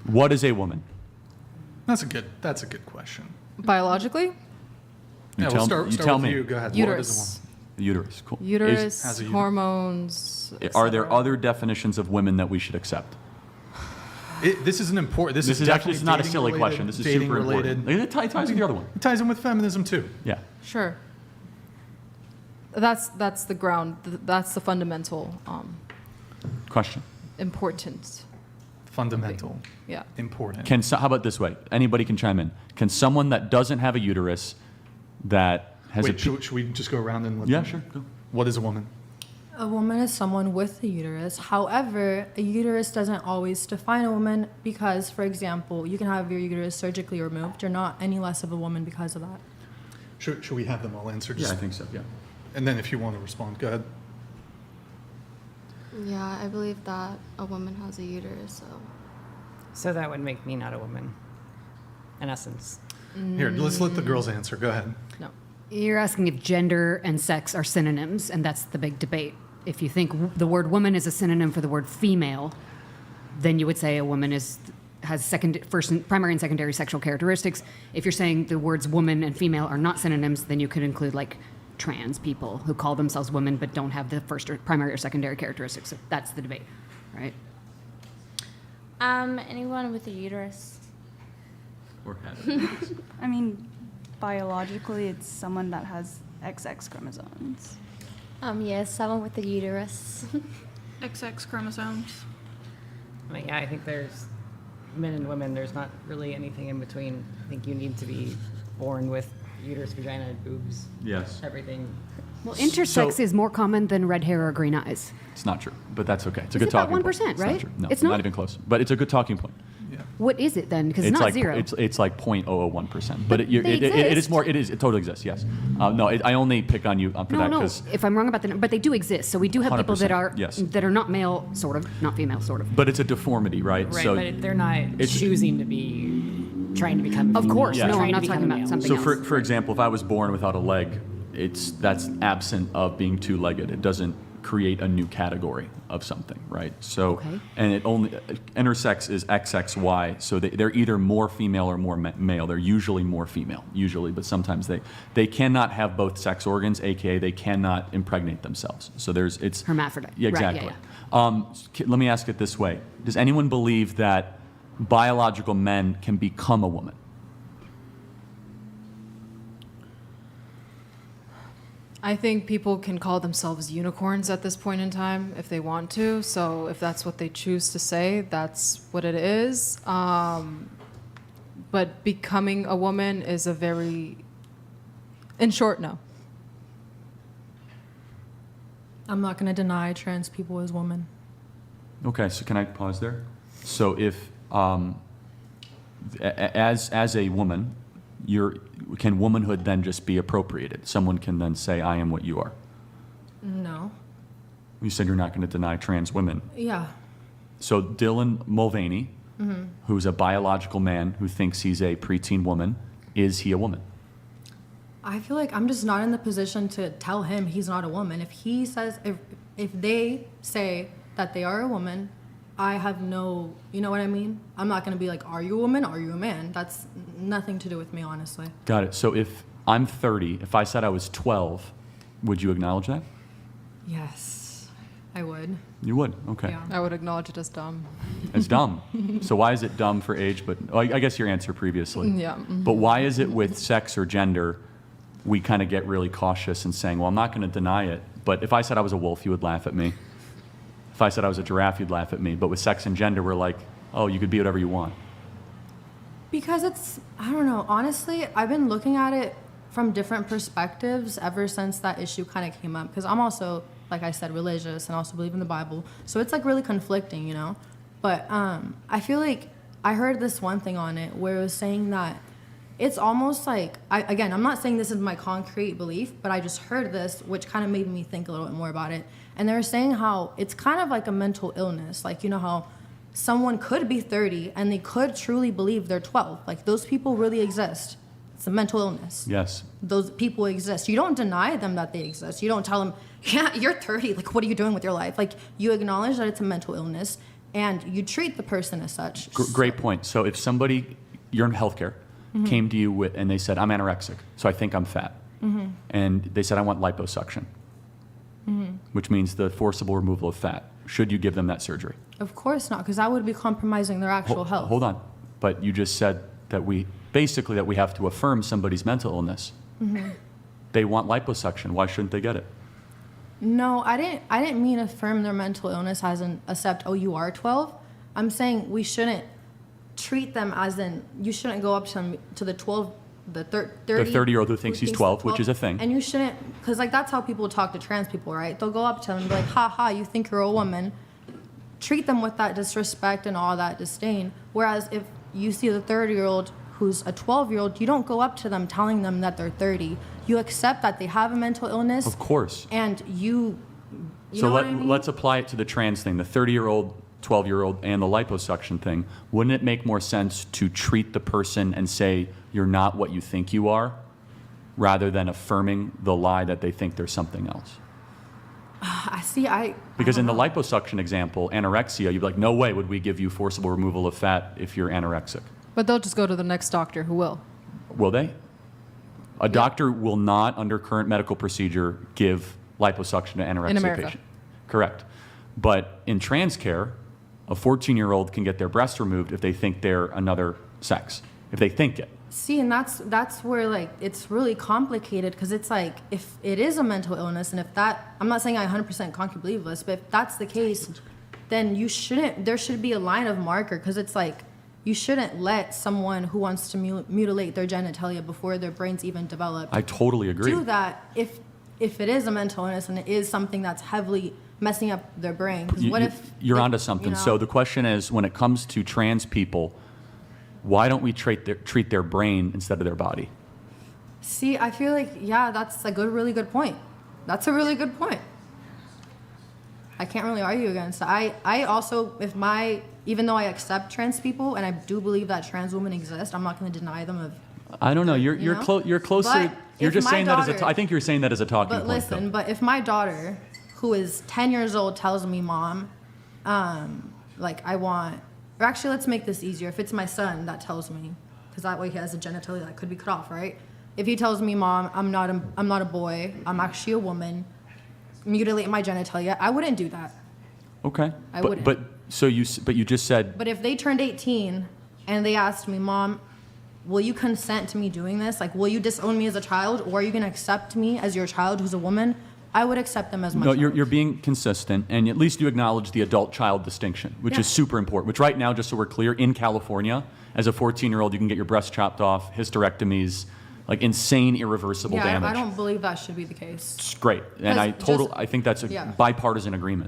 What is a woman? That's a good question. Biologically, Yeah, we'll start you tell with me. you. Go ahead. What is uterus. The uterus, cool. Has Uterus, a uterus. hormones. Are there etc. other definitions of women that we should accept? This is an important. This This is is actually definitely not a dating silly related, question. This is dating super related. important. It ties with the other one. It ties in with feminism too. Yeah. Sure. That's the ground. That's the fundamental Question. importance. Fundamental, Yeah. important. How about this way? Anybody can chime in. Can someone that doesn't have a uterus that has Wait, a... should we just go around and let Yeah, them- sure. Go. What is a woman? A woman is someone with a uterus. However, a uterus doesn't always define a woman because, for example, you can have your uterus surgically removed. You're not any less of a woman because of that. Should we have them all answer? Yeah, I think so, yeah. And then if you want to respond, go ahead. Yeah, I believe that a woman has a uterus, so. So that would make me not a woman, in essence. Here, let's let the girls answer. Go ahead. No. You're asking if gender and sex are synonyms, and that's the big debate. If you think the word woman is a synonym for the word female, then you would say a woman has primary and secondary sexual characteristics. If you're saying the words woman and female are not synonyms, then you could include like trans people who call themselves women but don't have the first or primary or secondary characteristics. So that's the debate, right? Anyone with a uterus. Or had. I mean, biologically, it's someone that has XX chromosomes. Yes, someone with a uterus. XX chromosomes. I mean, yeah, I think there's men and women. There's not really anything in between. I think you need to be born with uterus, vagina, boobs, Yes. everything. Well, intersex So- is more common than red hair or green eyes. It's not true, but that's okay. It's a Is good it about talking 1%, point. It's not right? true. No, It's not not? even close. But it's a good talking point. What is it then? Because it's not like zero. It's like 0.001%. But But they it is exist. more. It is. It totally exists. Yes. No, I only pick on you for that No. because. If I'm wrong about but they do exist. So we do have people that 100%, are yes. that are not male, sort of, not female, sort of. But it's a deformity, right? Right, So, but they're not it's- choosing to be trying to become. A Of female. course, Yeah. no, I'm Trying to not become talking a about male. something so else. for example, if I was born without a leg, that's absent of being two-legged. It doesn't create a new category of something, right? So, Okay. and it only intersex is XXY. So they're either more female or more male. They're usually more female, but sometimes they cannot have both sex organs, aka they cannot impregnate themselves. So it's Hermaphrodite. Yeah, Right, yeah, exactly. Let me ask it this way: does anyone believe that biological men can become a woman? I think people can call themselves unicorns at this point in time if they want to. So if that's what they choose to say, that's what it is. But becoming a woman is in short, no. I'm not going to deny trans people as women. Okay, so can I pause there? So if, as a woman, can womanhood then just be appropriated? Someone can then say, I am what you are. No. You said you're not going to deny trans women. Yeah. So Dylan Mulvaney, who's a biological man who thinks he's a preteen woman, is he a woman? I feel like I'm just not in the position to tell him he's not a woman. If he says, if they say that they are a woman, I have no, you know what I mean? I'm not going to be like, are you a woman? Are you a man? That's nothing to do with me, honestly. Got it. So if I'm 30, if I said I was 12, would you acknowledge that? Yes, I would. You would, okay. Yeah. I would acknowledge it as dumb. It's dumb. So why is it dumb for age? But I guess your answer previously. Yeah. Mhm. But why is it with sex or gender, we kind of get really cautious and saying, well, I'm not going to deny it. But if I said I was a wolf, you would laugh at me. If I said I was a giraffe, you'd laugh at me. But with sex and gender, we're like, oh, you could be whatever you want. Because I don't know, honestly, I've been looking at it from different perspectives ever since that issue kind of came up. Because I'm also, like I said, religious and also believe in the Bible. So it's like really conflicting, you know? But I feel like I heard this one thing on it where it was saying that it's almost like, again, I'm not saying this is my concrete belief, but I just heard this, which kind of made me think a little bit more about it. And they were saying how it's kind of like a mental illness. Like, you know how someone could be 30 and they could truly believe they're 12. Like, those people really exist. It's a mental illness. Yes. Those people exist. You don't deny them that they exist. You don't tell them, yeah, you're 30. Like, what are you doing with your life? Like, you acknowledge that it's a mental illness. and you treat the person as such. Great point. So if somebody, you're in healthcare, came to you with, and they said, I'm anorexic, so I think I'm fat. And they said, I want liposuction, which means the forcible removal of fat. Should you give them that surgery? Of course not, because that would be compromising their actual health. Hold on. But you just said that we have to affirm somebody's mental illness. They want liposuction. Why shouldn't they get it? No, I didn't mean affirm their mental illness as in accept, oh, you are 12. I'm saying we shouldn't treat them as in, you shouldn't go up to them, to the 12, the 30. The 30-year-old who thinks he's 12, which is a thing. And you shouldn't, because like that's how people talk to trans people, right? They'll go up to them and be like, ha ha, you think you're a woman. Treat them with that disrespect and all that disdain. Whereas if you see the 30-year-old who's a 12-year-old, you don't go up to them telling them that they're 30. You accept that they have a mental illness. Of course. And you So know what I mean? let's apply it to the trans thing, the 30-year-old, 12-year-old, and the liposuction thing. Wouldn't it make more sense to treat the person and say, you're not what you think you are, rather than affirming the lie that they think they're something else? Because in the liposuction example, anorexia, you'd be like, no way would we give you forcible removal of fat if you're anorexic. But they'll just go to the next doctor who will. Will they? A doctor will not, under current medical procedure, give liposuction to anorexia In America. patient. Correct. But in trans care, a 14-year-old can get their breast removed if they think they're another sex, if they think it. See, and that's where like it's really complicated because it's like if it is a mental illness and if that, I'm not saying I 100% can't believe this, but if that's the case, then there should be a line of marker because it's like you shouldn't let someone who wants to mutilate their genitalia before their brains even develop I totally agree. do that if it is a mental illness and it is something that's heavily messing up their brain. 'Cause what if you're if, onto something. you know- So the question is, when it comes to trans people, why don't we treat their brain instead of their body? See, I feel like, yeah, that's a really good point. That's a really good point. I can't really argue against it. I also, even though I accept trans people and I do believe that trans women exist, I'm not going to deny them of. I don't know. You're know? you're closer. But You're if just my saying that as daughter- I think you're saying that as a talking But point. listen, though. but if my daughter, who is 10 years old, tells me, Mom, like I want, or actually let's make this easier. If it's my son that tells me, because that way he has a genitalia that could be cut off, right? If he tells me, Mom, I'm not a boy, I'm actually a woman, mutilate my genitalia, I wouldn't do that. Okay. I but, wouldn't. But you just said But if they turned 18 and they asked me, Mom, will you consent to me doing this? Like, will you disown me as a child, or are you going to accept me as your child who's a woman? I would accept them as my no, child. you're being consistent, and at least you acknowledge the adult-child distinction, which Yeah. is super important. Which right now, just so we're clear, in California, as a 14-year-old, you can get your breast chopped off, hysterectomies, like insane, irreversible yeah, damage. I don't believe that should be the case. It's great, and I Because just- think that's a yeah. bipartisan agreement.